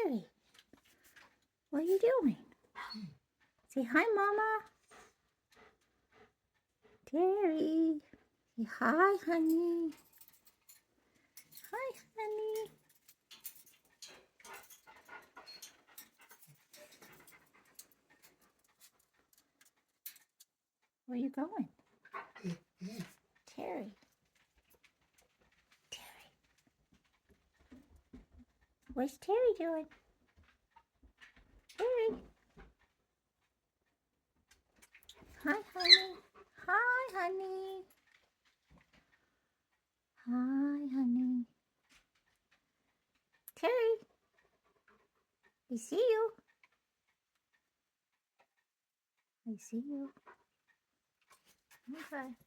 Terri, what are you doing? Say hi, Mama. Terri, say hi, honey. Hi, honey. Where are you going? Terri. Terri. What's Terri doing? Terri. Hi, honey. Hi, honey. Hi, honey. Terri. I see you. I see you. Okay.